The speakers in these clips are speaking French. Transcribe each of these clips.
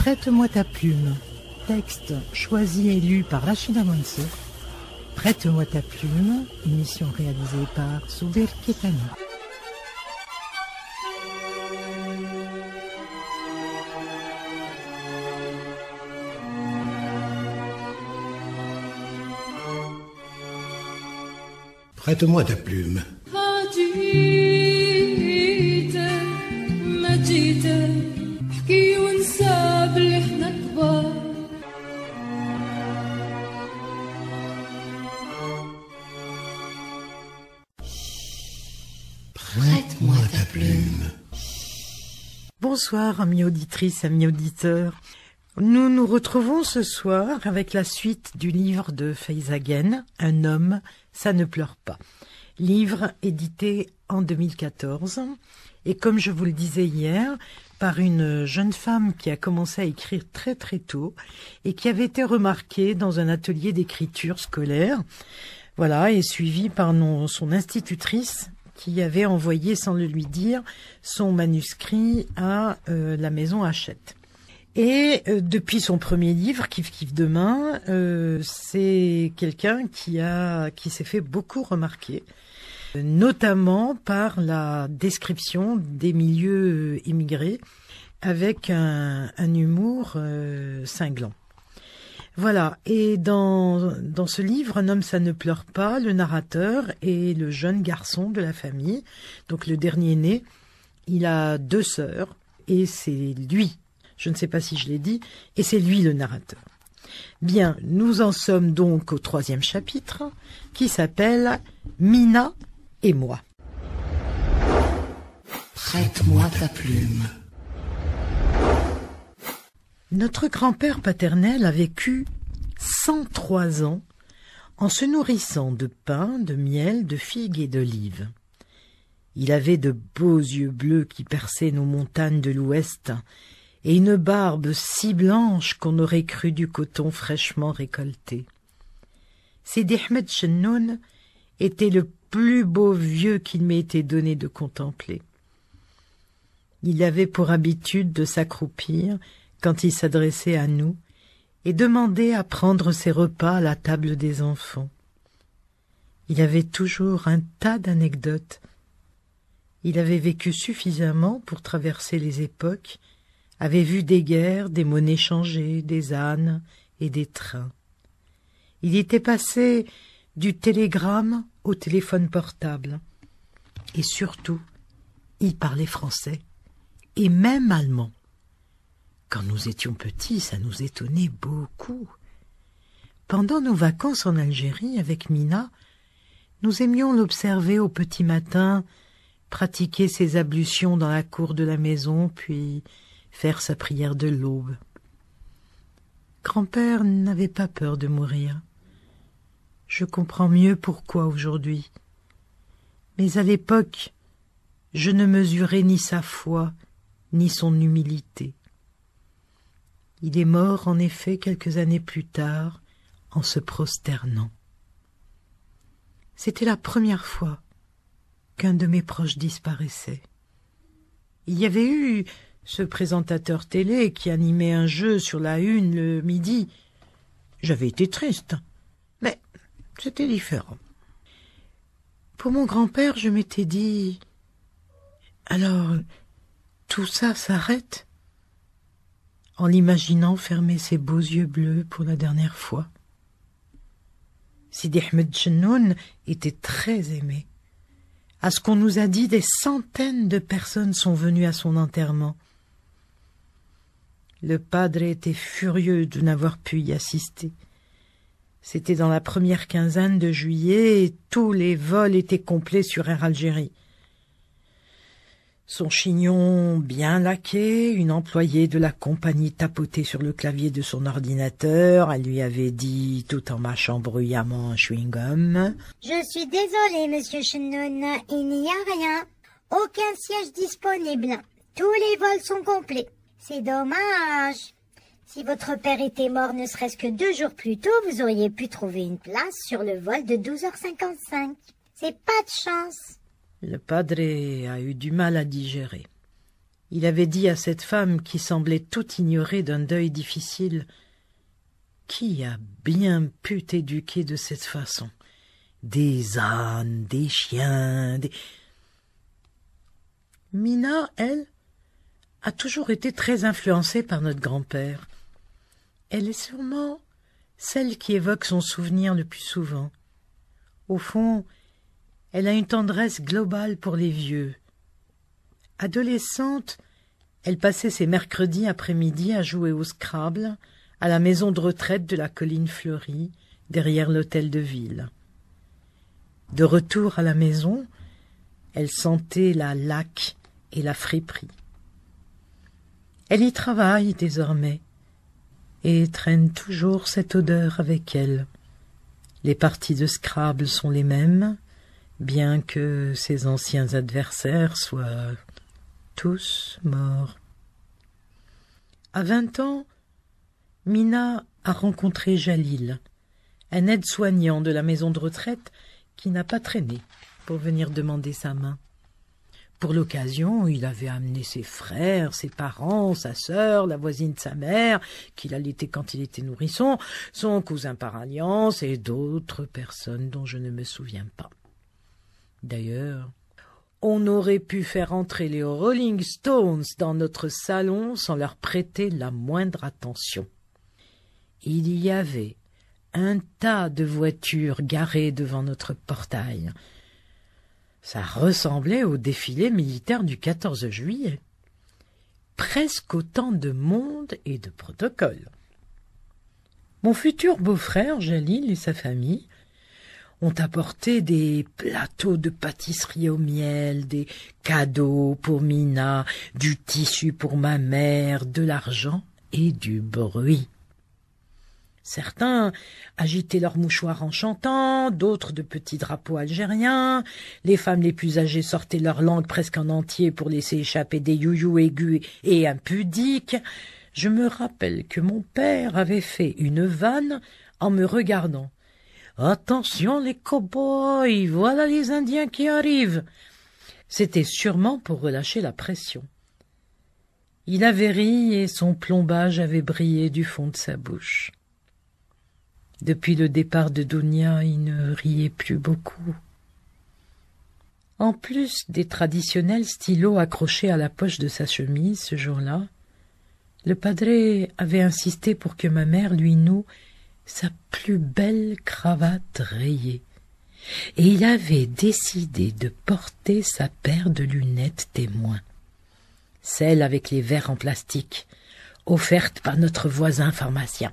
Prête-moi ta plume. Texte choisi et lu par Rachida Mansour. Prête-moi ta plume, émission réalisée par Soubir Ketani. Prête-moi ta plume. Prête-moi ta plume. Bonsoir, amis auditrices, amis auditeurs. Nous nous retrouvons ce soir avec la suite du livre de Faiza Guène, Un homme, ça ne pleure pas. Livre édité en 2014. Et comme je vous le disais hier, par une jeune femme qui a commencé à écrire très très tôt et qui avait été remarquée dans un atelier d'écriture scolaire. Voilà, et suivie par son institutrice qui avait envoyé, sans le lui dire, son manuscrit à la maison Hachette. Et depuis son premier livre, Kif Kif Demain, c'est quelqu'un qui s'est fait beaucoup remarquer, notamment par la description des milieux immigrés, avec un humour cinglant. Voilà, et dans ce livre, Un homme ça ne pleure pas, le narrateur est le jeune garçon de la famille, donc le dernier né. Il a 2 sœurs, et c'est lui, je ne sais pas si je l'ai dit, et c'est lui le narrateur. Bien, nous en sommes donc au 3e chapitre, qui s'appelle « Mina et moi ». Prête-moi ta plume. Notre grand-père paternel a vécu 103 ans en se nourrissant de pain, de miel, de figues et d'olives. Il avait de beaux yeux bleus qui perçaient nos montagnes de l'ouest et une barbe si blanche qu'on aurait cru du coton fraîchement récolté. Sidi Ahmed Chennoun était le plus beau vieux qu'il m'ait été donné de contempler. Il avait pour habitude de s'accroupir quand il s'adressait à nous et demandait à prendre ses repas à la table des enfants. Il avait toujours un tas d'anecdotes. Il avait vécu suffisamment pour traverser les époques, avait vu des guerres, des monnaies changées, des ânes et des trains. Il était passé du télégramme au téléphone portable. Et surtout, il parlait français, et même allemand. Quand nous étions petits, ça nous étonnait beaucoup. Pendant nos vacances en Algérie avec Mina, nous aimions l'observer au petit matin, pratiquer ses ablutions dans la cour de la maison, puis faire sa prière de l'aube. Grand-père n'avait pas peur de mourir. Je comprends mieux pourquoi aujourd'hui. Mais à l'époque, je ne mesurais ni sa foi, ni son humilité. Il est mort, en effet, quelques années plus tard, en se prosternant. C'était la première fois qu'un de mes proches disparaissait. Il y avait eu ce présentateur télé qui animait un jeu sur la une le midi. J'avais été triste, mais c'était différent. Pour mon grand-père, je m'étais dit « Alors, tout ça s'arrête ?» en l'imaginant fermer ses beaux yeux bleus pour la dernière fois. Sidi Ahmed Chennoun était très aimé. À ce qu'on nous a dit, des centaines de personnes sont venues à son enterrement. Le padre était furieux de n'avoir pu y assister. C'était dans la première quinzaine de juillet et tous les vols étaient complets sur Air Algérie. Son chignon bien laqué, une employée de la compagnie tapotait sur le clavier de son ordinateur. Elle lui avait dit, tout en mâchant bruyamment un chewing-gum: « Je suis désolée, monsieur Chennoun, il n'y a rien. Aucun siège disponible. Tous les vols sont complets. C'est dommage. Si votre père était mort ne serait-ce que 2 jours plus tôt, vous auriez pu trouver une place sur le vol de 12h55. C'est pas de chance. » Le padre a eu du mal à digérer. Il avait dit à cette femme qui semblait tout ignorer d'un deuil difficile: « Qui a bien pu t'éduquer de cette façon? Des ânes, des chiens, des... » Mina, elle, a toujours été très influencée par notre grand-père. Elle est sûrement celle qui évoque son souvenir le plus souvent. Au fond, elle a une tendresse globale pour les vieux. Adolescente, elle passait ses mercredis après-midi à jouer au Scrabble à la maison de retraite de la Colline Fleurie, derrière l'hôtel de ville. De retour à la maison, elle sentait la laque et la friperie. Elle y travaille désormais et traîne toujours cette odeur avec elle. Les parties de Scrabble sont les mêmes, bien que ses anciens adversaires soient tous morts. À 20 ans, Mina a rencontré Jalil, un aide-soignant de la maison de retraite qui n'a pas traîné pour venir demander sa main. Pour l'occasion, il avait amené ses frères, ses parents, sa sœur, la voisine de sa mère, qu'il allaitait quand il était nourrisson, son cousin par alliance et d'autres personnes dont je ne me souviens pas. D'ailleurs, on aurait pu faire entrer les Rolling Stones dans notre salon sans leur prêter la moindre attention. Il y avait un tas de voitures garées devant notre portail. Ça ressemblait au défilé militaire du 14 juillet. Presque autant de monde et de protocole. Mon futur beau-frère, Jalil, et sa famille ont apporté des plateaux de pâtisserie au miel, des cadeaux pour Mina, du tissu pour ma mère, de l'argent et du bruit. Certains agitaient leurs mouchoirs en chantant, d'autres de petits drapeaux algériens. Les femmes les plus âgées sortaient leur langue presque en entier pour laisser échapper des you-you aigus et impudiques. Je me rappelle que mon père avait fait une vanne en me regardant. « Attention les cow-boys, voilà les Indiens qui arrivent !» C'était sûrement pour relâcher la pression. Il avait ri et son plombage avait brillé du fond de sa bouche. Depuis le départ de Dounia, il ne riait plus beaucoup. En plus des traditionnels stylos accrochés à la poche de sa chemise ce jour-là, le padré avait insisté pour que ma mère lui noue sa plus belle cravate rayée, et il avait décidé de porter sa paire de lunettes témoin, celle avec les verres en plastique, offerte par notre voisin pharmacien.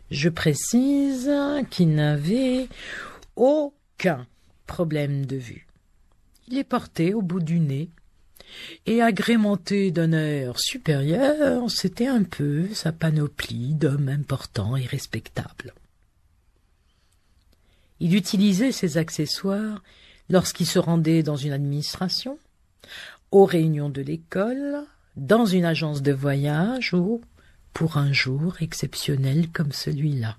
Je précise qu'il n'avait aucun problème de vue. Il les portait au bout du nez, et agrémenté d'un air supérieur, c'était un peu sa panoplie d'homme important et respectable. Il utilisait ces accessoires lorsqu'il se rendait dans une administration, aux réunions de l'école, dans une agence de voyage ou pour un jour exceptionnel comme celui-là.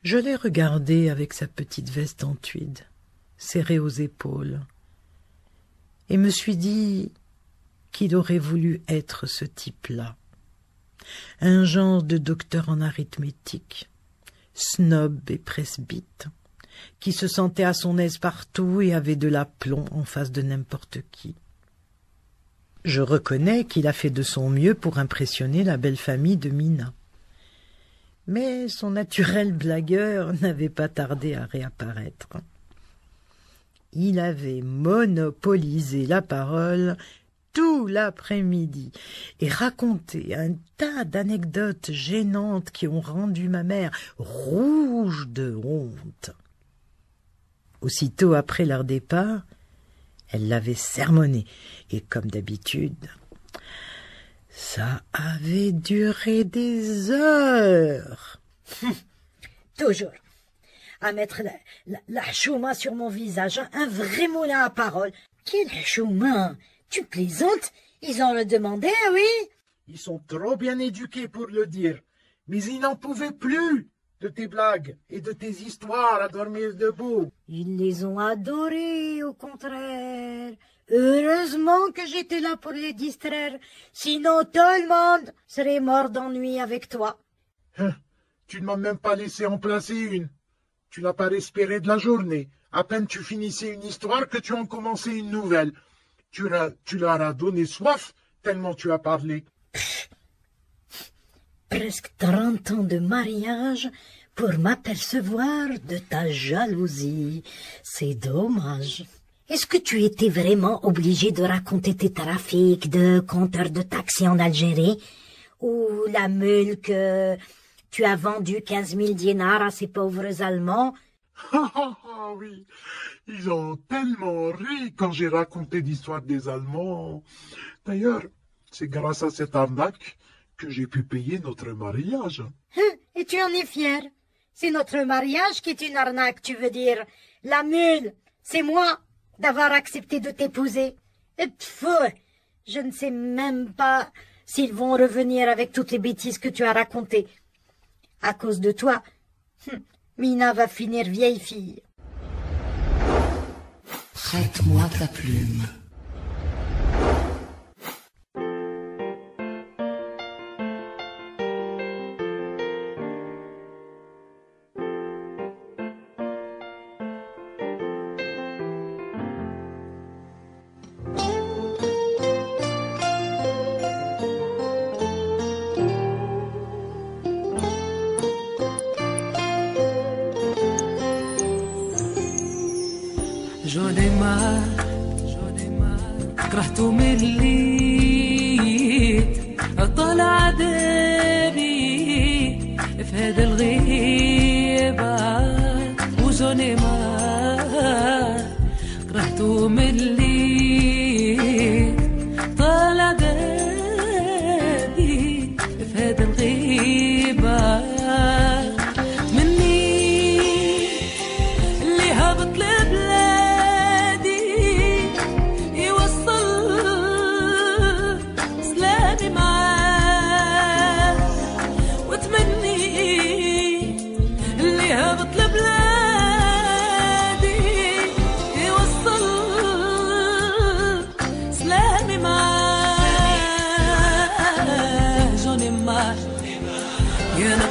Je l'ai regardé avec sa petite veste en tweed, serrée aux épaules, et me suis dit qu'il aurait voulu être ce type-là, un genre de docteur en arithmétique, snob et presbyte, qui se sentait à son aise partout et avait de l'aplomb en face de n'importe qui. Je reconnais qu'il a fait de son mieux pour impressionner la belle famille de Mina. Mais son naturel blagueur n'avait pas tardé à réapparaître. Il avait monopolisé la parole tout l'après-midi et raconté un tas d'anecdotes gênantes qui ont rendu ma mère rouge de honte. Aussitôt après leur départ, elle l'avait sermonné, et comme d'habitude, ça avait duré des heures. Toujours. À mettre la chouma sur mon visage, un vrai moulin à parole. Quel chouma? Tu plaisantes? Ils ont le demandé, oui? Ils sont trop bien éduqués pour le dire, mais ils n'en pouvaient plus de tes blagues et de tes histoires à dormir debout. Ils les ont adorés, au contraire. Heureusement que j'étais là pour les distraire, sinon tout le monde serait mort d'ennui avec toi. Tu ne m'as même pas laissé en placer une. Tu n'as pas respiré de la journée. À peine tu finissais une histoire que tu en commençais une nouvelle. Tu leur as donné soif tellement tu as parlé. Presque 30 ans de mariage pour m'apercevoir de ta jalousie. C'est dommage. Est-ce que tu étais vraiment obligé de raconter tes trafics de compteurs de taxi en Algérie? Ou la mule que tu as vendue 15 000 dinars à ces pauvres Allemands? Ah oui, ils ont tellement ri quand j'ai raconté l'histoire des Allemands. D'ailleurs, c'est grâce à cette arnaque que j'ai pu payer notre mariage. Et tu en es fier? C'est notre mariage qui est une arnaque, tu veux dire? La mule, c'est moi d'avoir accepté de t'épouser. Et je ne sais même pas s'ils vont revenir avec toutes les bêtises que tu as racontées. À cause de toi, Mina va finir vieille fille. Prête-moi ta plume. جوني ما كرهت مليت طلع دابي في هذا الغيبة وجوني ما كرهت مليت طلع دابي في هذا الغيبة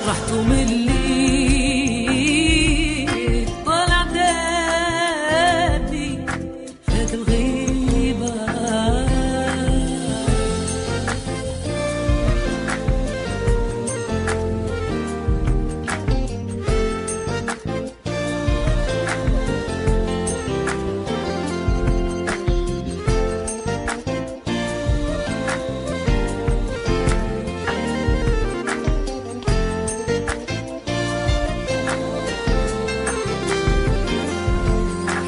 رحت ملي طلع دابي فات الغيبة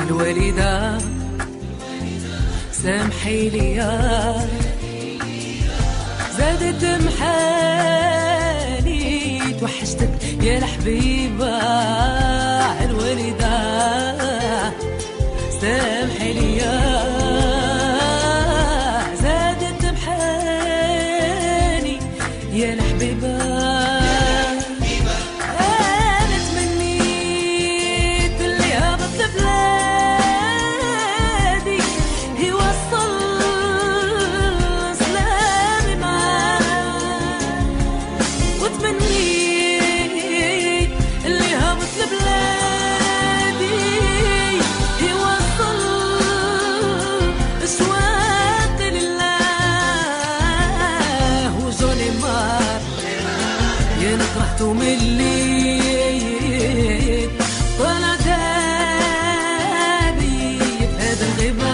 الوالدة سامحي ليا زادت محالي توحشتك يا الحبيبة الوالدة سامحي ليا زادت محالي يا الحبيبة كرهت ملي طلع دابي في هذا الغيبة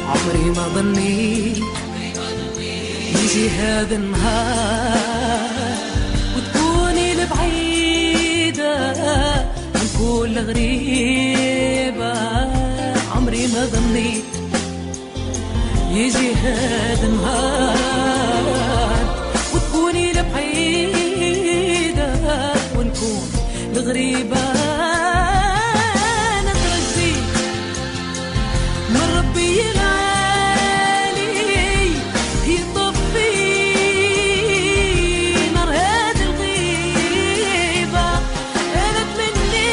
عمري ما ظنيت يجي هذا النهار وتكوني البعيدة عن كل غريبة عمري ما ظنيت يجي هذا النهار تكون الغريبة أنا ترجيك من ربي العالي يطفي نار هاد الغيبة أنا أتمنى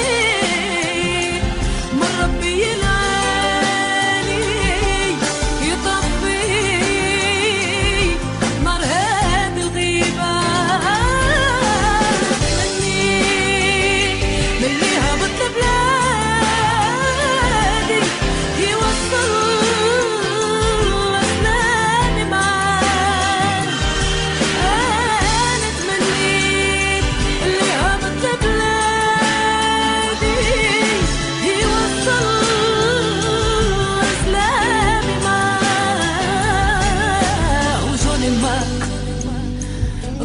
من ربي العالي يطفي نار هاد الغيبة مني هبط لبلادي يوصل أسناني معاه أنا تمنيت اللي هبط لبلادي يوصل أسلامي معاه وجوني ما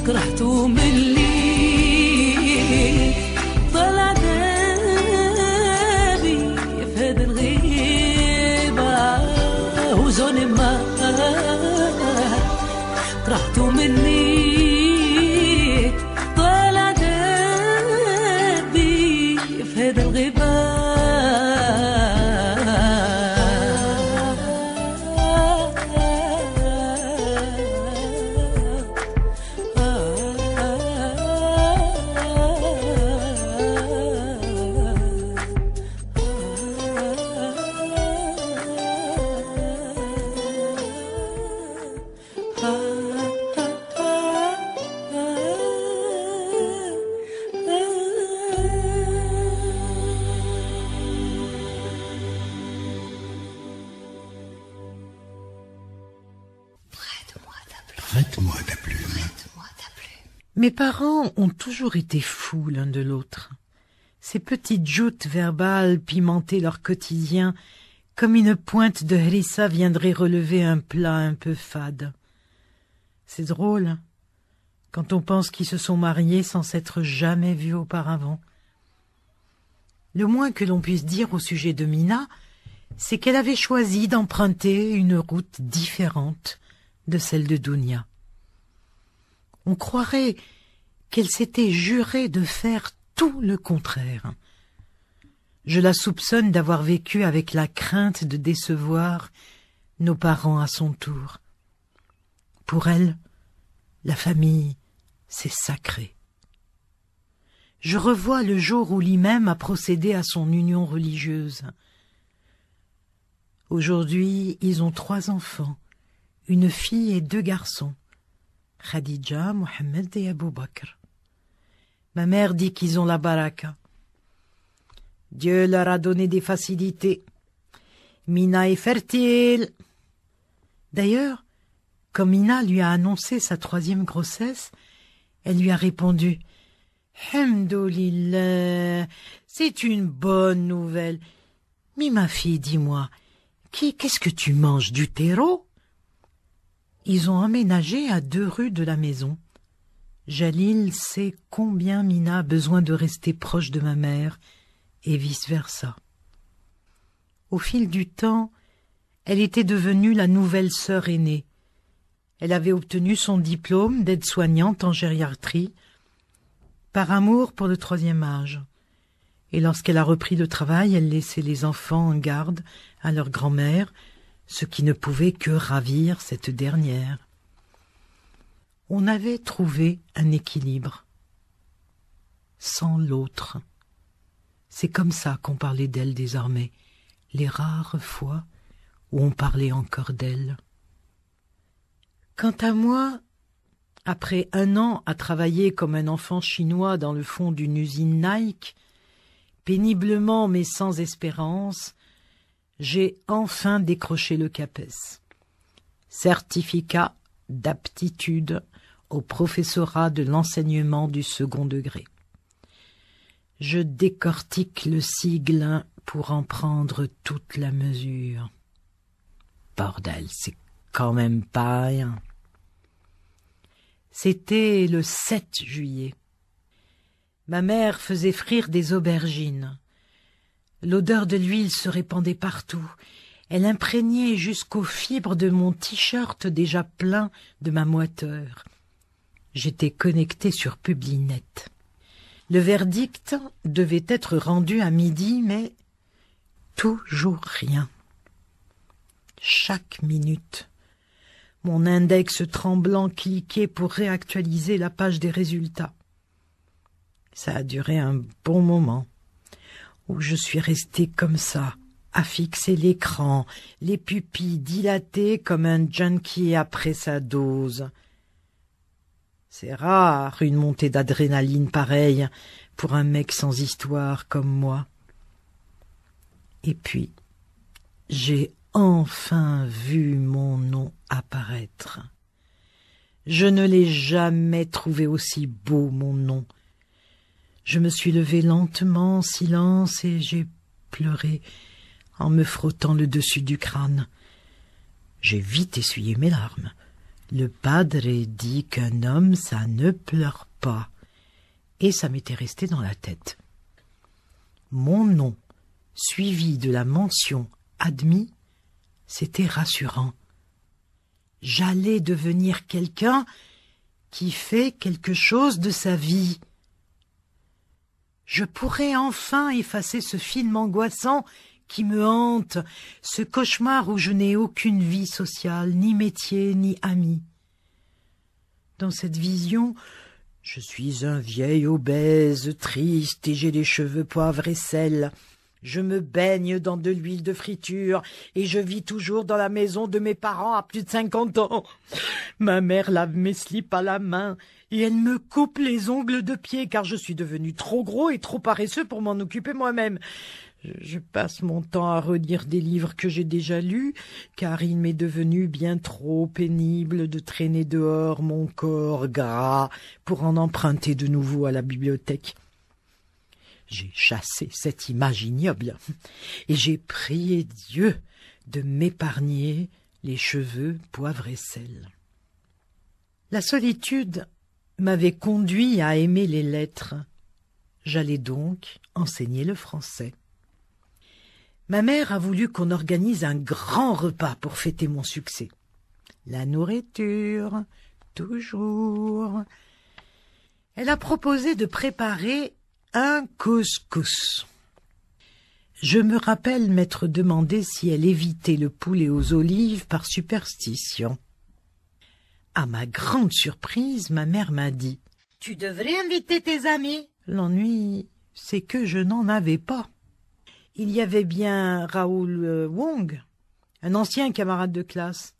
كرهته من اللي طلع دابي في هاد الغيبة وجوني ما كرهته مني طلع دابي في هاد الغيبة Prête-moi ta plume. Mes parents ont toujours été fous l'un de l'autre. Ces petites joutes verbales pimentaient leur quotidien comme une pointe de harissa viendrait relever un plat un peu fade. C'est drôle, quand on pense qu'ils se sont mariés sans s'être jamais vus auparavant. Le moins que l'on puisse dire au sujet de Mina, c'est qu'elle avait choisi d'emprunter une route différente de celle de Dounia. On croirait qu'elle s'était jurée de faire tout le contraire. Je la soupçonne d'avoir vécu avec la crainte de décevoir nos parents à son tour. Pour elle, la famille, c'est sacré. Je revois le jour où l'imam a procédé à son union religieuse. Aujourd'hui, ils ont 3 enfants, une fille et 2 garçons, Khadija, Mohamed et Abou Bakr. Ma mère dit qu'ils ont la baraka. Dieu leur a donné des facilités. Mina est fertile. D'ailleurs, quand Mina lui a annoncé sa 3e grossesse, elle lui a répondu « Hamdoulillah, c'est une bonne nouvelle. Mais ma fille, dis-moi, qu'est-ce que tu manges, du terreau ?» Ils ont emménagé à 2 rues de la maison. Jalil sait combien Mina a besoin de rester proche de ma mère, et vice-versa. Au fil du temps, elle était devenue la nouvelle sœur aînée. Elle avait obtenu son diplôme d'aide-soignante en gériatrie, par amour pour le 3e âge. Et lorsqu'elle a repris le travail, elle laissait les enfants en garde à leur grand-mère, ce qui ne pouvait que ravir cette dernière. On avait trouvé un équilibre, sans l'autre. C'est comme ça qu'on parlait d'elle désormais, les rares fois où on parlait encore d'elle. Quant à moi, après 1 an à travailler comme un enfant chinois dans le fond d'une usine Nike, péniblement mais sans espérance, j'ai enfin décroché le CAPES. Certificat d'aptitude au professorat de l'enseignement du 2e degré. Je décortique le sigle pour en prendre toute la mesure. Bordel, c'est quand même pas rien. C'était le 7 juillet. Ma mère faisait frire des aubergines. L'odeur de l'huile se répandait partout. Elle imprégnait jusqu'aux fibres de mon t-shirt déjà plein de ma moiteur. J'étais connecté sur Publinet. Le verdict devait être rendu à midi, mais toujours rien. Chaque minute, mon index tremblant cliquait pour réactualiser la page des résultats. Ça a duré un bon moment, où je suis restée comme ça, à fixer l'écran, les pupilles dilatées comme un junkie après sa dose. C'est rare une montée d'adrénaline pareille pour un mec sans histoire comme moi. Et puis, j'ai enfin vu mon nom apparaître. Je ne l'ai jamais trouvé aussi beau, mon nom. Je me suis levée lentement en silence et j'ai pleuré en me frottant le dessus du crâne. J'ai vite essuyé mes larmes. Le padre dit qu'un homme, ça ne pleure pas. Et ça m'était resté dans la tête. Mon nom, suivi de la mention « admis », c'était rassurant. J'allais devenir quelqu'un qui fait quelque chose de sa vie. Je pourrais enfin effacer ce film angoissant qui me hante, ce cauchemar où je n'ai aucune vie sociale, ni métier, ni amis. Dans cette vision, je suis un vieil obèse, triste, et j'ai les cheveux poivre et sel. Je me baigne dans de l'huile de friture, et je vis toujours dans la maison de mes parents à plus de 50 ans. Ma mère lave mes slips à la main, et elle me coupe les ongles de pied, car je suis devenu trop gros et trop paresseux pour m'en occuper moi-même. Je passe mon temps à relire des livres que j'ai déjà lus, car il m'est devenu bien trop pénible de traîner dehors mon corps gras pour en emprunter de nouveau à la bibliothèque. J'ai chassé cette image ignoble, et j'ai prié Dieu de m'épargner les cheveux poivre et sel. La solitude m'avait conduit à aimer les lettres. J'allais donc enseigner le français. Ma mère a voulu qu'on organise un grand repas pour fêter mon succès. La nourriture, toujours. Elle a proposé de préparer un couscous. Je me rappelle m'être demandé si elle évitait le poulet aux olives par superstition. À ma grande surprise, ma mère m'a dit « Tu devrais inviter tes amis. » L'ennui, c'est que je n'en avais pas. Il y avait bien Raoul Wong, un ancien camarade de classe,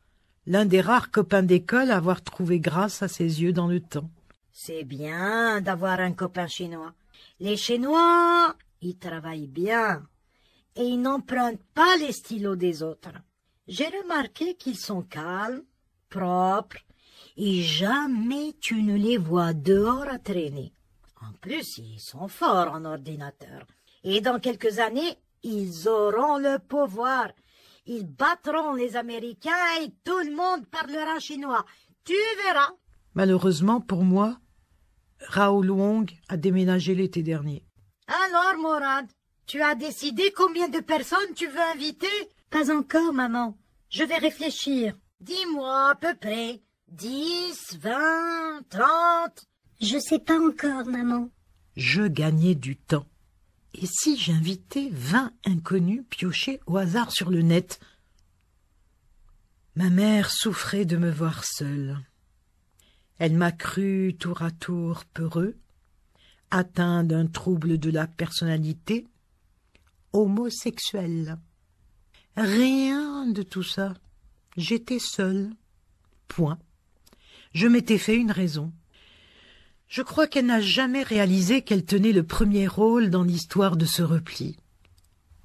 l'un des rares copains d'école à avoir trouvé grâce à ses yeux dans le temps. C'est bien d'avoir un copain chinois. Les Chinois, ils travaillent bien et ils n'empruntent pas les stylos des autres. J'ai remarqué qu'ils sont calmes, propres et jamais tu ne les vois dehors à traîner. En plus, ils sont forts en ordinateur. Et dans quelques années, ils auront le pouvoir. Ils battront les Américains et tout le monde parlera chinois. Tu verras. Malheureusement pour moi, Raoul Wong a déménagé l'été dernier. Alors, Morad, tu as décidé combien de personnes tu veux inviter? Pas encore, maman. Je vais réfléchir. Dis-moi à peu près. 10, 20, 30. Je sais pas encore, maman. Je gagnais du temps. Et si j'invitais 20 inconnus piochés au hasard sur le net? Ma mère souffrait de me voir seule. Elle m'a cru tour à tour peureux, atteint d'un trouble de la personnalité, homosexuel. Rien de tout ça. J'étais seule. Point. Je m'étais fait une raison. Je crois qu'elle n'a jamais réalisé qu'elle tenait le premier rôle dans l'histoire de ce repli.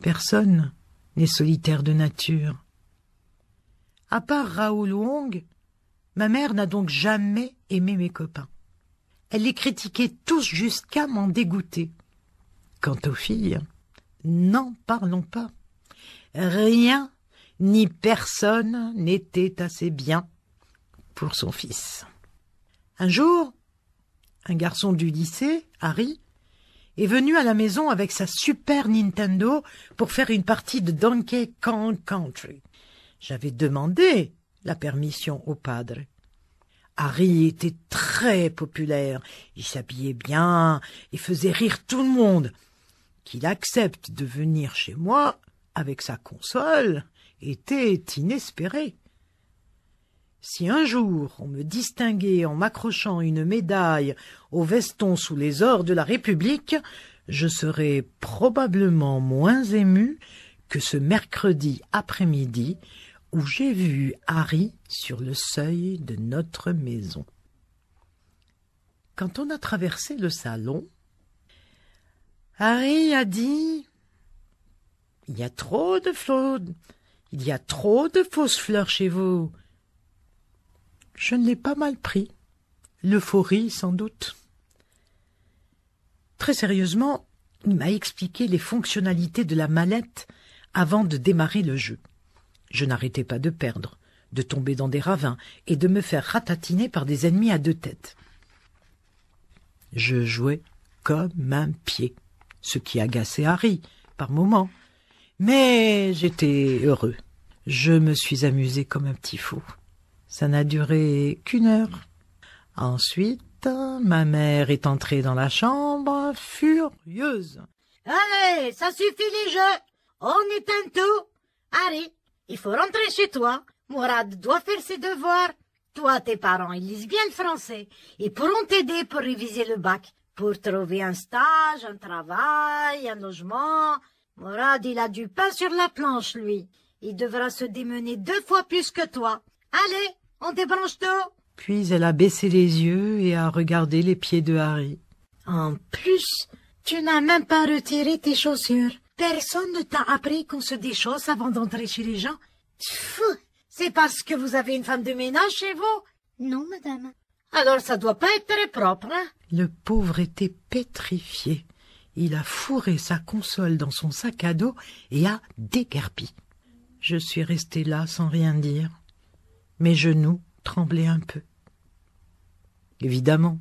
Personne n'est solitaire de nature. À part Raoul Wong, ma mère n'a donc jamais aimé mes copains. Elle les critiquait tous jusqu'à m'en dégoûter. Quant aux filles, n'en parlons pas. Rien ni personne n'était assez bien pour son fils. Un jour, un garçon du lycée, Harry, est venu à la maison avec sa Super Nintendo pour faire une partie de Donkey Kong Country. J'avais demandé la permission au padre. Harry était très populaire, il s'habillait bien et faisait rire tout le monde. Qu'il accepte de venir chez moi avec sa console était inespéré. Si un jour on me distinguait en m'accrochant une médaille au veston sous les ors de la République, je serais probablement moins ému que ce mercredi après-midi où j'ai vu Harry sur le seuil de notre maison. Quand on a traversé le salon, Harry a dit « Il y a trop de fausses fleurs chez vous. » Je ne l'ai pas mal pris. L'euphorie, sans doute. Très sérieusement, il m'a expliqué les fonctionnalités de la mallette avant de démarrer le jeu. Je n'arrêtais pas de perdre, de tomber dans des ravins et de me faire ratatiner par des ennemis à deux têtes. Je jouais comme un pied, ce qui agaçait Harry par moments. Mais j'étais heureux. Je me suis amusé comme un petit fou. Ça n'a duré qu'une heure. Ensuite, ma mère est entrée dans la chambre, furieuse. « Allez, ça suffit les jeux. On éteint tout. Harry, il faut rentrer chez toi. Mourad doit faire ses devoirs. Toi, tes parents, ils lisent bien le français. Ils pourront t'aider pour réviser le bac, pour trouver un stage, un travail, un logement. Mourad, il a du pain sur la planche, lui. Il devra se démener 2 fois plus que toi. Allez, on débranche tout. » Puis elle a baissé les yeux et a regardé les pieds de Harry. « En plus, tu n'as même pas retiré tes chaussures. Personne ne t'a appris qu'on se déchausse avant d'entrer chez les gens. Pfff, c'est parce que vous avez une femme de ménage chez vous? »« Non, madame. » Alors ça doit pas être très propre, hein? Le pauvre était pétrifié. Il a fourré sa console dans son sac à dos et a déguerpi. Je suis resté là sans rien dire. Mes genoux tremblaient un peu. Évidemment,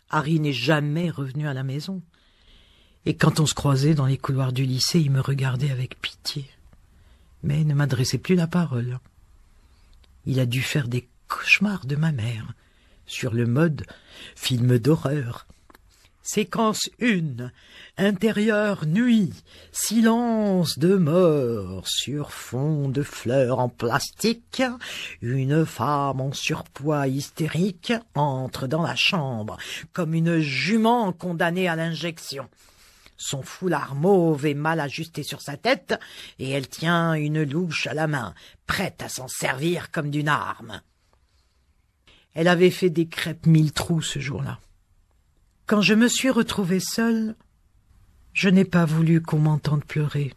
Harry n'est jamais revenu à la maison. Et quand on se croisait dans les couloirs du lycée, il me regardait avec pitié, mais ne m'adressait plus la parole. Il a dû faire des cauchemars de ma mère, sur le mode film d'horreur. Séquence 1, intérieur nuit, silence de mort, sur fond de fleurs en plastique, une femme en surpoids hystérique entre dans la chambre, comme une jument condamnée à l'injection. Son foulard mauve est mal ajusté sur sa tête, et elle tient une louche à la main, prête à s'en servir comme d'une arme. Elle avait fait des crêpes 1000 trous ce jour-là. Quand je me suis retrouvée seule, je n'ai pas voulu qu'on m'entende pleurer.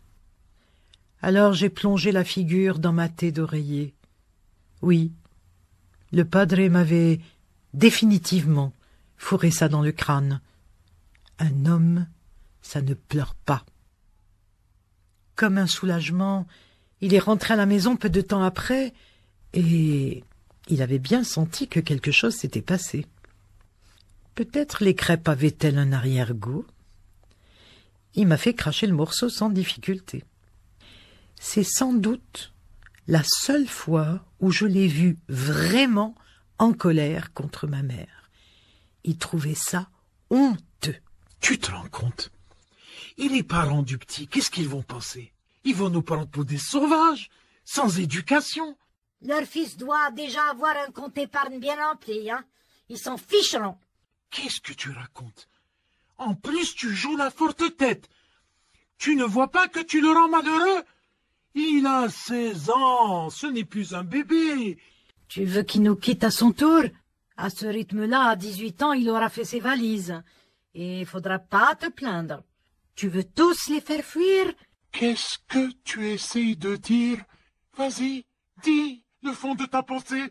Alors j'ai plongé la figure dans ma thé d'oreiller. Oui, le padre m'avait définitivement fourré ça dans le crâne. Un homme, ça ne pleure pas. Comme un soulagement, il est rentré à la maison peu de temps après, et il avait bien senti que quelque chose s'était passé. Peut-être les crêpes avaient-elles un arrière-goût. Il m'a fait cracher le morceau sans difficulté. C'est sans doute la seule fois où je l'ai vu vraiment en colère contre ma mère. Il trouvait ça honteux. Tu te rends compte? Et les parents du petit, qu'est-ce qu'ils vont penser? Ils vont nous prendre pour des sauvages, sans éducation. Leur fils doit déjà avoir un compte épargne bien rempli, hein. Ils s'en ficheront. Qu'est-ce que tu racontes? En plus, tu joues la forte tête. Tu ne vois pas que tu le rends malheureux? Il a 16 ans, ce n'est plus un bébé. Tu veux qu'il nous quitte à son tour? À ce rythme-là, à 18 ans, il aura fait ses valises. Et il faudra pas te plaindre. Tu veux tous les faire fuir? Qu'est-ce que tu essayes de dire? Vas-y, dis le fond de ta pensée.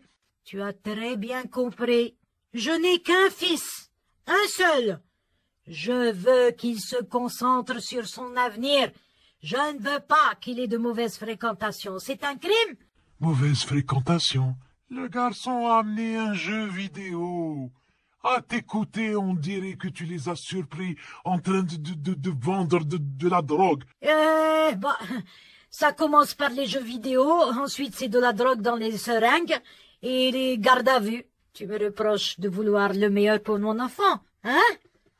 Tu as très bien compris. Je n'ai qu'un fils, un seul. Je veux qu'il se concentre sur son avenir. Je ne veux pas qu'il ait de mauvaises fréquentations. C'est un crime. Mauvaise fréquentation. Le garçon a amené un jeu vidéo. À t'écouter, on dirait que tu les as surpris en train de vendre de la drogue. Ça commence par les jeux vidéo, ensuite c'est de la drogue dans les seringues et les gardes à vue. Tu me reproches de vouloir le meilleur pour mon enfant, hein?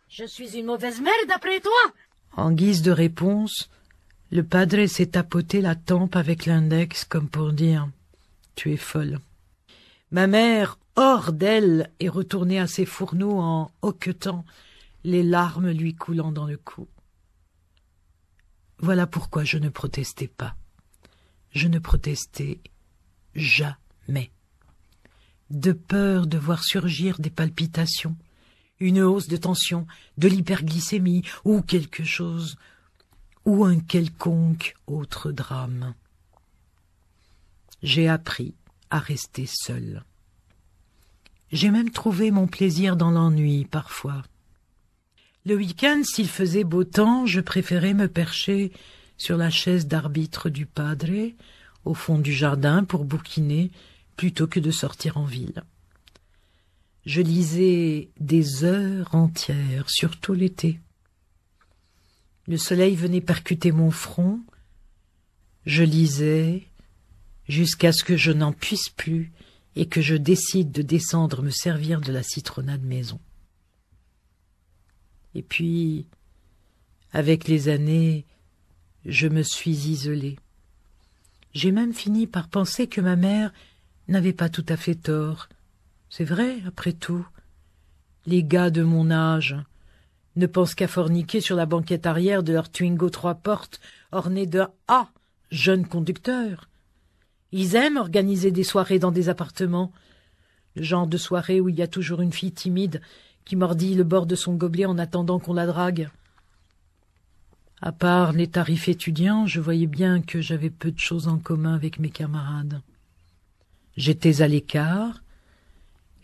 Je suis une mauvaise mère d'après toi? En guise de réponse, le padre s'est tapoté la tempe avec l'index comme pour dire « Tu es folle ». Ma mère, hors d'elle, est retournée à ses fourneaux en hoquetant, les larmes lui coulant dans le cou. Voilà pourquoi je ne protestais pas. Je ne protestais jamais. De peur de voir surgir des palpitations, une hausse de tension, de l'hyperglycémie ou quelque chose, ou un quelconque autre drame. J'ai appris à rester seule. J'ai même trouvé mon plaisir dans l'ennui parfois. Le week-end, s'il faisait beau temps, je préférais me percher sur la chaise d'arbitre du padre, au fond du jardin pour bouquiner, plutôt que de sortir en ville. Je lisais des heures entières, surtout l'été. Le soleil venait percuter mon front. Je lisais jusqu'à ce que je n'en puisse plus et que je décide de descendre me servir de la citronnade maison. Et puis, avec les années, je me suis isolée. J'ai même fini par penser que ma mère n'avait pas tout à fait tort. C'est vrai, après tout. Les gars de mon âge ne pensent qu'à forniquer sur la banquette arrière de leur Twingo 3 portes ornée d'un A, jeune conducteur. Ils aiment organiser des soirées dans des appartements, le genre de soirée où il y a toujours une fille timide qui mordit le bord de son gobelet en attendant qu'on la drague. À part les tarifs étudiants, je voyais bien que j'avais peu de choses en commun avec mes camarades. J'étais à l'écart,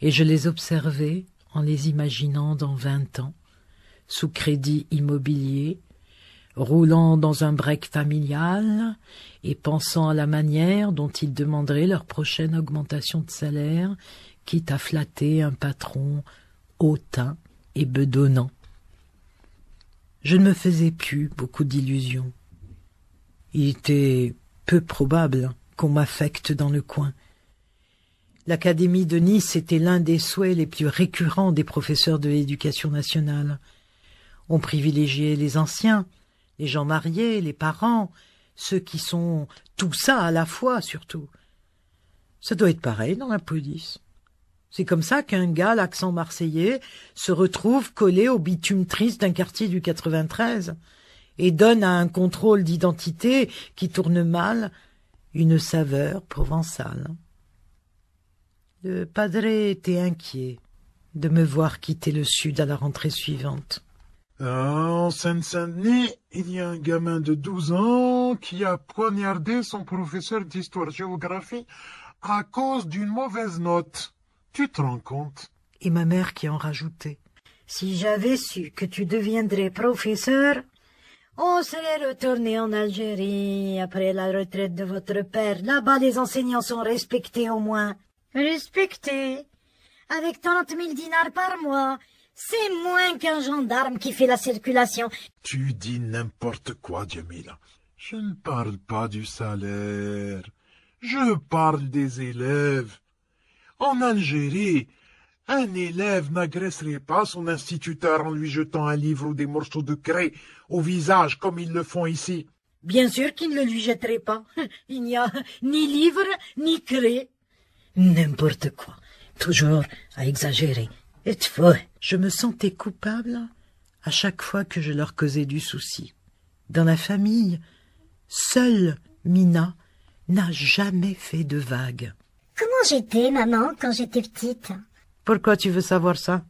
et je les observais en les imaginant dans 20 ans, sous crédit immobilier, roulant dans un break familial et pensant à la manière dont ils demanderaient leur prochaine augmentation de salaire, quitte à flatter un patron hautain et bedonnant. Je ne me faisais plus beaucoup d'illusions. Il était peu probable qu'on m'affecte dans le coin. L'Académie de Nice était l'un des souhaits les plus récurrents des professeurs de l'éducation nationale. On privilégiait les anciens, les gens mariés, les parents, ceux qui sont tout ça à la fois surtout. Ça doit être pareil dans la police. C'est comme ça qu'un gars, l'accent marseillais, se retrouve collé au bitume triste d'un quartier du 93 et donne à un contrôle d'identité qui tourne mal une saveur provençale. Le padre était inquiet de me voir quitter le sud à la rentrée suivante. En Seine-Saint-Denis, il y a un gamin de 12 ans qui a poignardé son professeur d'histoire-géographie à cause d'une mauvaise note. Tu te rends compte? Et ma mère qui en rajoutait. Si j'avais su que tu deviendrais professeur, on serait retourné en Algérie après la retraite de votre père. Là-bas, les enseignants sont respectés au moins. Respectés? Avec 30 000 dinars par mois, c'est moins qu'un gendarme qui fait la circulation. Tu dis n'importe quoi, Jamila. Je ne parle pas du salaire. Je parle des élèves. En Algérie, un élève n'agresserait pas son instituteur en lui jetant un livre ou des morceaux de craie au visage comme ils le font ici. Bien sûr qu'il ne lui jetterait pas. Il n'y a ni livre, ni craie. N'importe quoi. Toujours à exagérer. Et fou. Je me sentais coupable à chaque fois que je leur causais du souci. Dans la famille, seule Mina n'a jamais fait de vagues. Comment j'étais, maman, quand j'étais petite? Pourquoi tu veux savoir ça?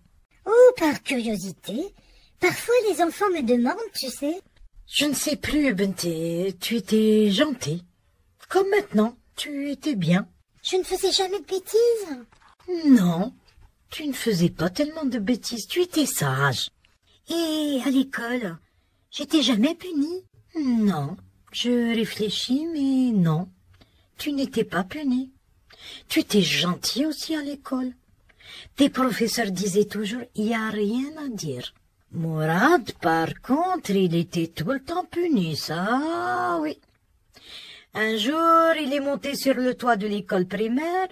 Oh, par curiosité. Parfois, les enfants me demandent, tu sais. Je ne sais plus, Benté. Tu étais gentille. Comme maintenant, tu étais bien. Je ne faisais jamais de bêtises. Non, tu ne faisais pas tellement de bêtises. Tu étais sage. Et à l'école, j'étais jamais punie? Non. Je réfléchis, mais non. Tu n'étais pas punie. Tu étais gentil aussi à l'école. Tes professeurs disaient toujours, il n'y a rien à dire. Mourad, par contre, il était tout le temps puni, ça, oui. Un jour, il est monté sur le toit de l'école primaire.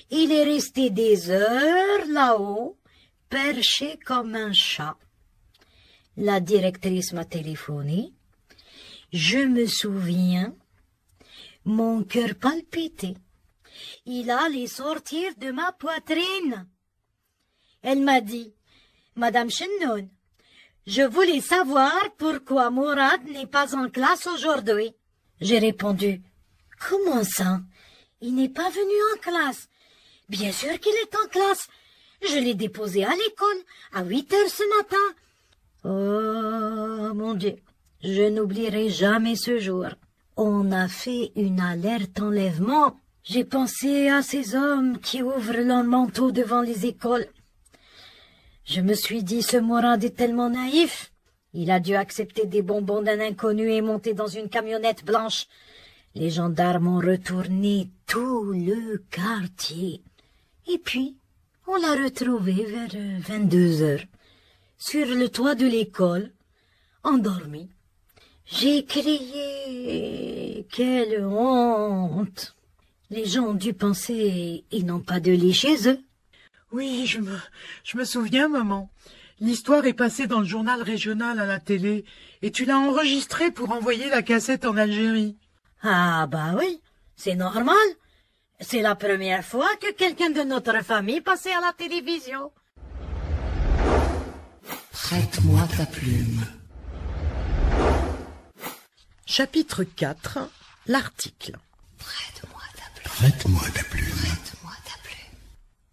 Il est resté des heures là-haut, perché comme un chat. La directrice m'a téléphoné. Je me souviens, mon cœur palpitait. Il allait sortir de ma poitrine. Elle m'a dit, « Madame Chennoun, je voulais savoir pourquoi Mourad n'est pas en classe aujourd'hui. » J'ai répondu, « Comment ça? Il n'est pas venu en classe. Bien sûr qu'il est en classe. Je l'ai déposé à l'école à 8 heures ce matin. » Oh, mon Dieu, je n'oublierai jamais ce jour. On a fait une alerte enlèvement. J'ai pensé à ces hommes qui ouvrent leur manteau devant les écoles. Je me suis dit, ce Mourad est tellement naïf. Il a dû accepter des bonbons d'un inconnu et monter dans une camionnette blanche. Les gendarmes ont retourné tout le quartier. Et puis, on l'a retrouvé vers 22 heures, sur le toit de l'école, endormi. J'ai crié, quelle honte! Les gens ont dû penser, ils n'ont pas de lit chez eux. Oui, je me souviens, maman. L'histoire est passée dans le journal régional à la télé, et tu l'as enregistrée pour envoyer la cassette en Algérie. Ah bah oui, c'est normal. C'est la première fois que quelqu'un de notre famille passait à la télévision. Prête-moi ta plume. Chapitre 4, l'article. Prête-moi ta plume. Prête-moi ta plume. Prête-moi ta plume.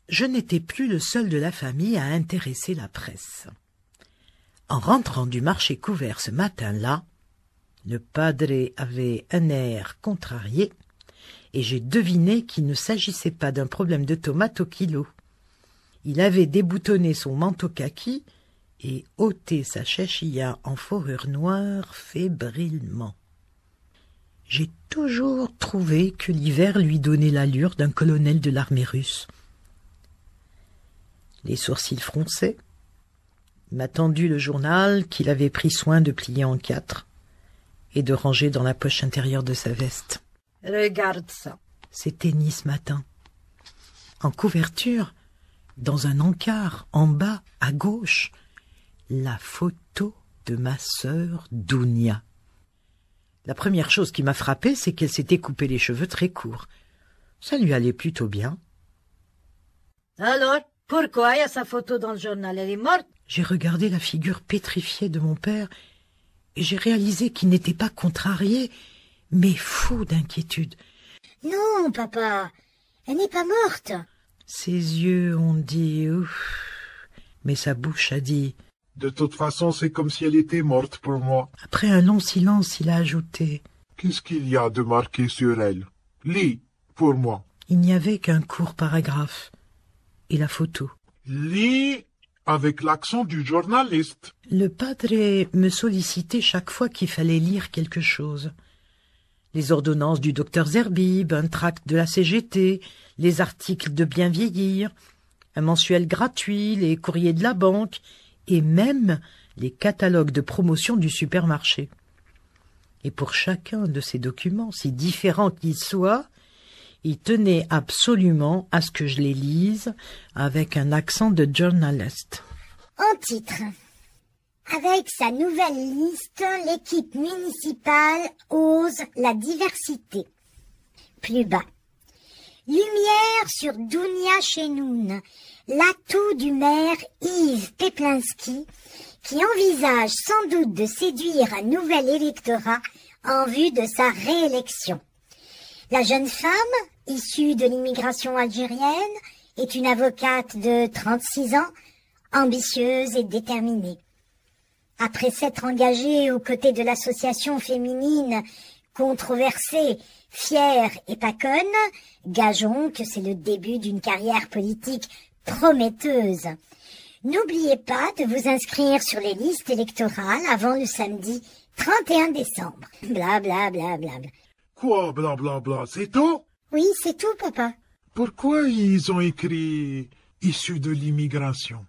Je n'étais plus le seul de la famille à intéresser la presse. En rentrant du marché couvert ce matin-là, le padre avait un air contrarié, et j'ai deviné qu'il ne s'agissait pas d'un problème de tomates au kilo. Il avait déboutonné son manteau kaki et ôté sa chachia en fourrure noire fébrilement. J'ai toujours trouvé que l'hiver lui donnait l'allure d'un colonel de l'armée russe. Les sourcils froncés, il m'a tendu le journal qu'il avait pris soin de plier en 4 et de ranger dans la poche intérieure de sa veste. Regarde ça. C'était ni ce matin. En couverture, dans un encart, en bas, à gauche, la photo de ma sœur Dounia. La première chose qui m'a frappée, c'est qu'elle s'était coupé les cheveux très courts. Ça lui allait plutôt bien. Alors, pourquoi il y a sa photo dans le journal? Elle est morte? J'ai regardé la figure pétrifiée de mon père et j'ai réalisé qu'il n'était pas contrarié, mais fou d'inquiétude. Non, papa, elle n'est pas morte. Ses yeux ont dit « ouf », mais sa bouche a dit « De toute façon, c'est comme si elle était morte pour moi. Après un long silence, il a ajouté « Qu'est-ce qu'il y a de marqué sur elle? Lis, pour moi. » Il n'y avait qu'un court paragraphe et la photo. Lis avec l'accent du journaliste. Le padre me sollicitait chaque fois qu'il fallait lire quelque chose. Les ordonnances du docteur Zerbib, un tract de la CGT, les articles de Bien vieillir, un mensuel gratuit, les courriers de la banque et même les catalogues de promotion du supermarché. Et pour chacun de ces documents, si différents qu'ils soient, il tenait absolument à ce que je les lise avec un accent de journaliste. En titre. Avec sa nouvelle liste, l'équipe municipale ose la diversité. Plus bas. Lumière sur Dounia Chenoun, l'atout du maire Yves Peplinski, qui envisage sans doute de séduire un nouvel électorat en vue de sa réélection. La jeune femme, issue de l'immigration algérienne, est une avocate de 36 ans, ambitieuse et déterminée. Après s'être engagée aux côtés de l'association féminine controversée Fière et pas conne, gageons que c'est le début d'une carrière politique prometteuse. N'oubliez pas de vous inscrire sur les listes électorales avant le samedi 31 décembre. Bla bla bla bla bla. Quoi, blablabla, c'est tout? Oui, c'est tout, papa. Pourquoi ils ont écrit « issu de l'immigration » ?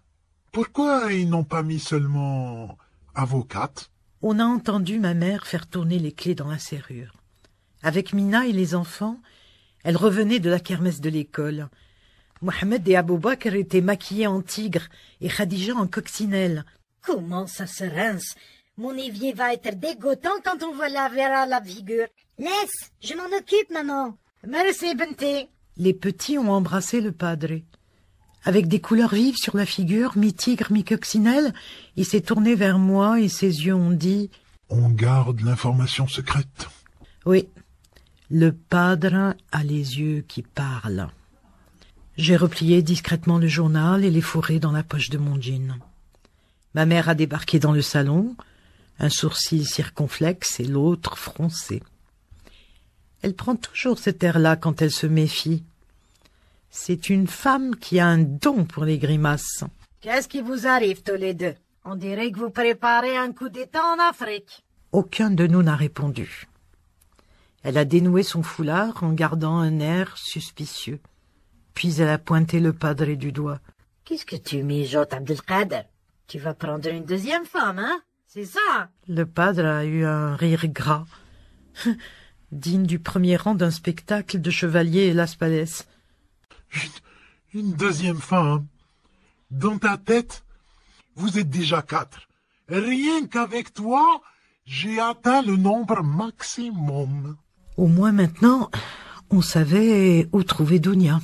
Pourquoi ils n'ont pas mis seulement « avocate » ? On a entendu ma mère faire tourner les clés dans la serrure. Avec Mina et les enfants, Elle revenait de la kermesse de l'école. Mohamed et Abou Bakr étaient maquillés en tigre et Khadija en coccinelle. Comment ça se rince? Mon évier va être dégoûtant quand on va la verra la figure. Laisse, je m'en occupe, maman. Merci, Benti. Les petits ont embrassé le padre. Avec des couleurs vives sur la figure, mi-tigre, mi-coccinelle, il s'est tourné vers moi et ses yeux ont dit « On garde l'information secrète. » Oui, le padre a les yeux qui parlent. J'ai replié discrètement le journal et l'ai fourré dans la poche de mon jean. Ma mère a débarqué dans le salon, un sourcil circonflexe et l'autre froncé. Elle prend toujours cet air-là quand elle se méfie. C'est une femme qui a un don pour les grimaces. Qu'est-ce qui vous arrive tous les deux? On dirait que vous préparez un coup d'État en Afrique. Aucun de nous n'a répondu. Elle a dénoué son foulard en gardant un air suspicieux. Puis elle a pointé le padre du doigt. Qu'est-ce que tu mijotes, Abdelkader? Tu vas prendre une deuxième femme, hein? C'est ça? Le padre a eu un rire gras, digne du premier rang d'un spectacle de chevalier et Las Palais. Une deuxième femme. Dans ta tête, vous êtes déjà 4. Rien qu'avec toi, j'ai atteint le nombre maximum. Au moins maintenant, on savait où trouver Dounia.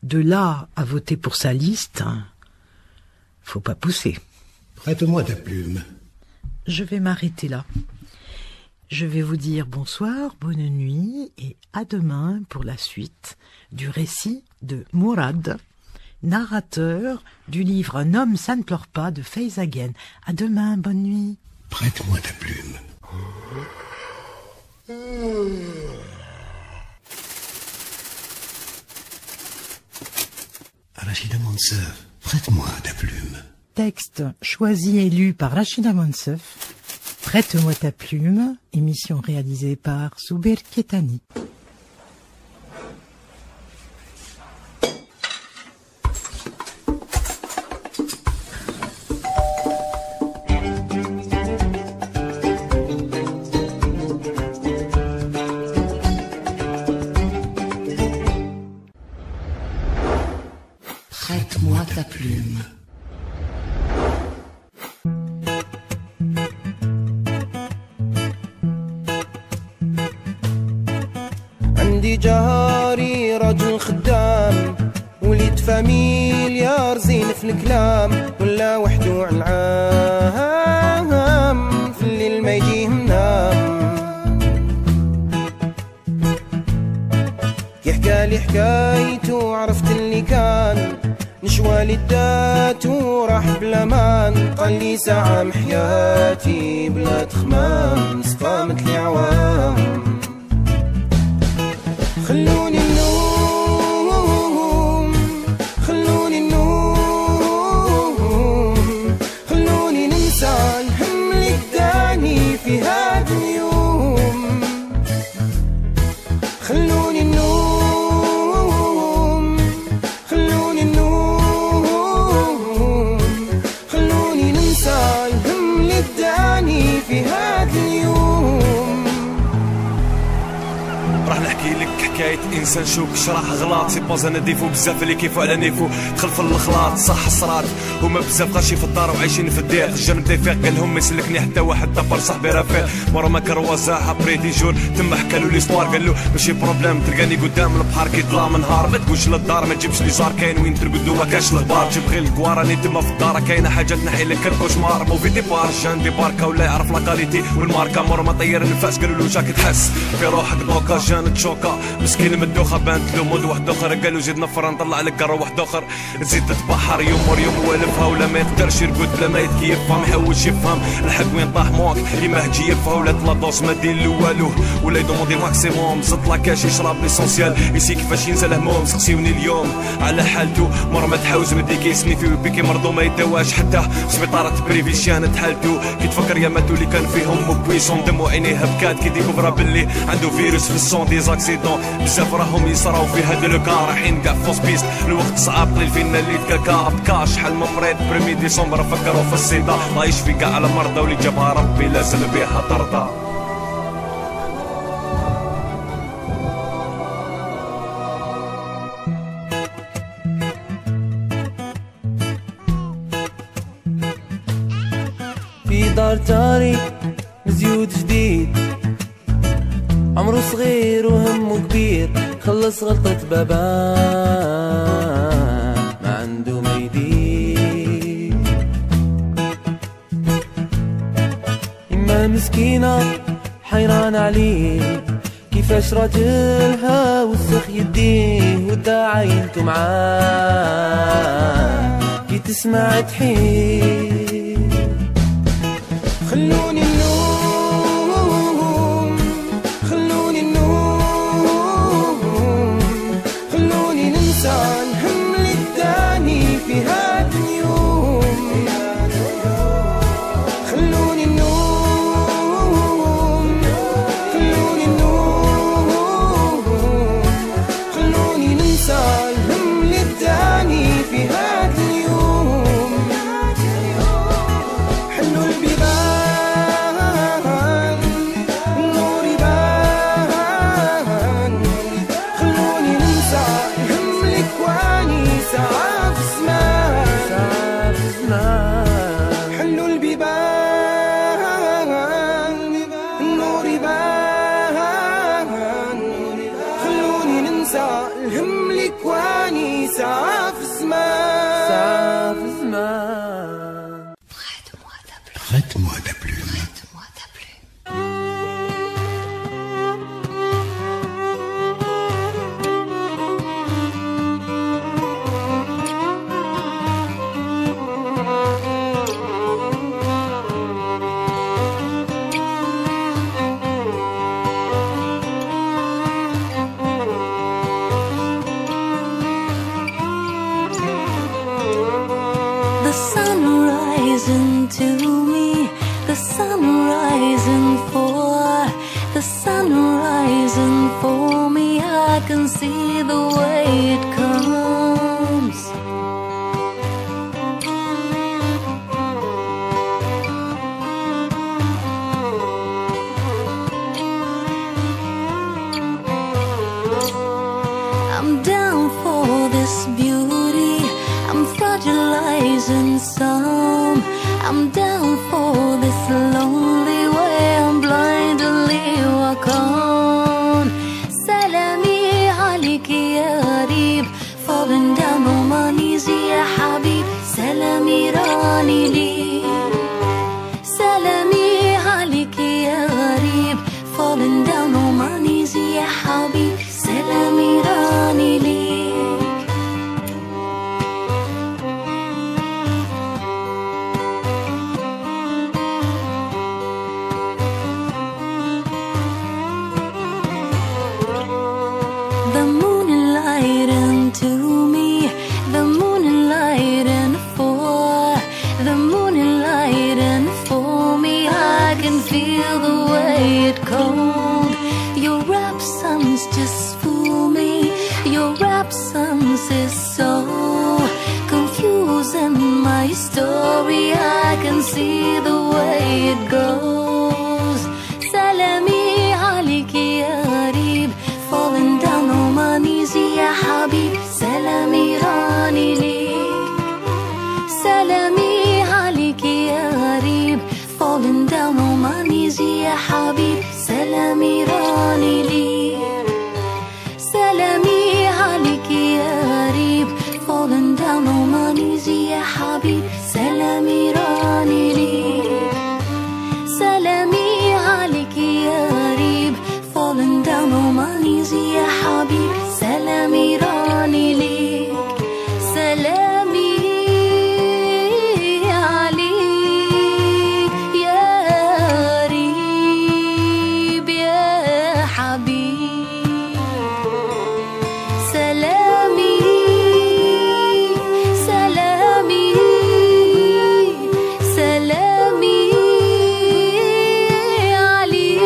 De là à voter pour sa liste, faut pas pousser. Prête-moi ta plume. Je vais m'arrêter là. Je vais vous dire bonsoir, bonne nuit et à demain pour la suite du récit de Mourad, narrateur du livre Un homme ça ne pleure pas de Feyzagen. À demain, bonne nuit. Prête-moi ta plume. Rachida Monsef, prête-moi ta plume. Texte choisi et lu par Rachida Monsef. Prête-moi ta plume, émission réalisée par Souber Ketani. Prête-moi ta plume. عندي جاري رجل خدام وليد فاميليار زين في الكلام ولا وحدو عن عام في الليل ما يجيه منام يحكالي حكايته عرفت اللي كان نشوالي الدات وراح بلامان قال لي ساعة محياتي بلا تخمام صفامت لي عوام خلوني النوم خلوني النوم خلوني ننسى الهم اللي اداني في هذا اليوم خلوني النوم خلوني النوم خلوني ننسى الهم اللي اداني في هذا اليوم راح نحكي لك حكاية انسان شوك شرح غلاط سي باز انا ديفو بزاف اللي كيفو على نيفو دخل في الخلاط صح صرات هما بزاف غاشي في الدار وعايشين في الدير الجن بدا يفيق قال لهم ما يسلكني حتى واحد دبر صاحبي رفيق مورا ما كروازا ابري دي جور تما حكالو ليستوار قال له ماشي بروبليم تلقاني قدام البحر كي ظلام نهار ما تقولش للدار ما تجيبش لي زار كاين وين ترقدو ما كاش الغبار جيب غير الكواراني تما في الدار كاينه حاجه تنحي لك الكوشمار موفي دي بار جان دي باركا ولا يعرف لا كاليتي والماركه مورا ما طير النفاس قالوا له جاك تحس في روحك دوكا جان تشوكا مسكين مدوخه بانت له مود واحد اخر قالوا زيد نفر نطلع لك قرا واحد اخر تزيد تتبحر يوم ور يوم والفها ولا ما يقدرش يرقد بلا ما يتكيفها محوش يفهم الحق وين طاح موك كيما هجي يفها ولا طلاطوس ما دير له والو ولا يدوموندي ماكسيموم زط لا كاش يشرب ليسونسيال يسي كيفاش ينسى الهموم سقسيوني اليوم على حالته مر ما تحوز مدي كيسني فيه بيكي مرضو ما يدواش حتى سبيطارات بريفيسيان تحالتو كي تفكر يا ماتو اللي كان فيهم بويسون دمو عينيه بكات كي ديكوفرا باللي عنده فيروس في الصون دي زاكسيدون بزاف راهم يصراو في هذا لو كار رايحين كاع فوس بيست الوقت صعاب قليل فينا اللي تكاكا بكاش شحال من مريض بريمي ديسمبر فكروا في السيدا الله يشفي كاع على مرضى واللي جابها ربي لازم بها ترضى دار تاريخ مزيود جديد، عمره صغير وهمه كبير، خلص غلطة بابا ما عنده ما يدير. إما مسكينة حيران عليه، كيفاش راجلها وسخ يديه وداعا عينته معاه كي تسمع تحيل. خلوني النوم خلوني النوم، خلوني ننسى الهم اللي اداني في هذا اليوم. خلوني النوم خلوني النوم، خلوني ننسى الهم اللي اداني في هذا اليوم. حلوا البيبان النور يبان، خلوني ننسى الهم الكواني ساعة في زمان. حلوا البيبان النور يبان، خلوني ننسى الهم الكواني ساعة في زمان. Prête-moi ta plume. Prête-moi ta plume. Prête-moi ta plume. The sun rising to me, the sun rising for me. I can see the way it comes. I'm down for this beauty, I'm fragilizing some. I'm down for this lonely way, I'm blindly walk on. سلامي عليك يا قريب, falling down on my knees يا حبيب. سلامي راني ليك, سلامي عليك يا غريب, falling down on my knees يا حبيب. سلامي راني ليك. The moon enlightened to me, the moon enlightened for, the moon enlightened for me. I can feel the way it cold. Your absence just fool me, your absence is so confusing my story. I can see the way it goes. سلامي عليك يا غريب, falling down on my knees يا حبيب. سلامي راني ليك, سلامي عليك يا غريب, falling down on my knees يا حبيب. سلامي راني ليك, سلامي عليك يا غريب, falling down on my knees يا حبيب. سلامي راني ليك, سلامي عليك يا غريب, falling down on my knees يا حبيب. سلامي راني ليك, سلامي عليك يا غريب يا حبيب. سلامي سلامي سلامي عليك.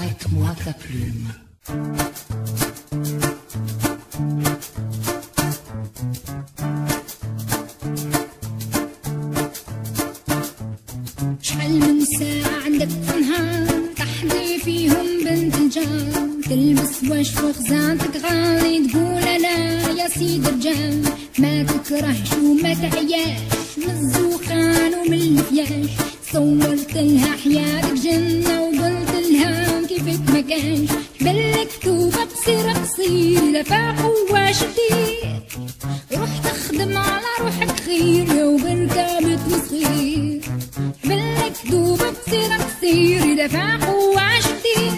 Prête-moi ta plume. شحال من ساعة عندك في نهار تحضي فيهم بنت الجار، تلبس واش فوق زانتك غالي تقول انا يا سيد الرجال، ما تكرهش وما تعياش من الزوقان ومن الفياش، صورت لها حياتك جنة وقلت لها كيفك ما كانش، بلك توبة قصيرة قصيرة فاقواش دير، روح تخدم على روحك خير وبركبت وصغير، بلك توبة قصيرة قصيرة فاقواش دير،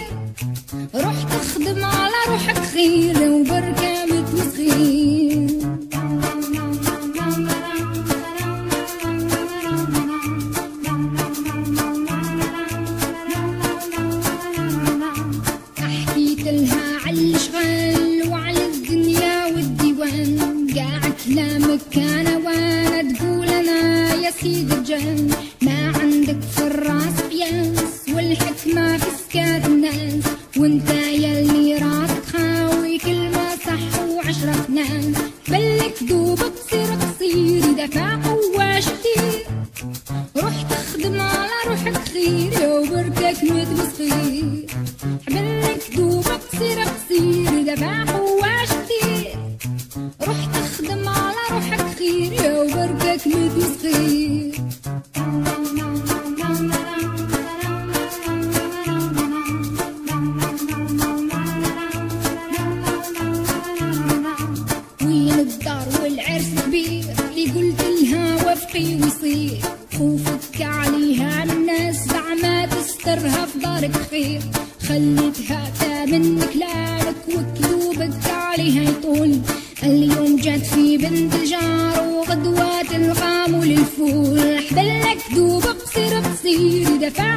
روح تخدم على روحك خير وبركبت وصغير. كان وانا تقول انا يا سيد الجن، ما عندك في الراس قياس والحكمة في سكات الناس، وانت يلي راسك خاوي كلمة صح وعشرة ناس، بلك دوبك قصير قصير دفع قوة شديد، روح تخدم على روحك خير وبركك متمسخير، بلك دوبك قصير قصير دفع قوة شديد، روح تخدم على روحك خير يا وبركك متمسخير. وين الدار والعرس كبير اللي قلت لها وفقي ويصير، خوفك عليها من الناس زعما تسترها في دارك خير، خليتها تامن كلامك وكذوبك عليها يطول، اليوم جات في بنت الجار وغدوة الغام وللفول، حبلك دوبة قصير قصير دفع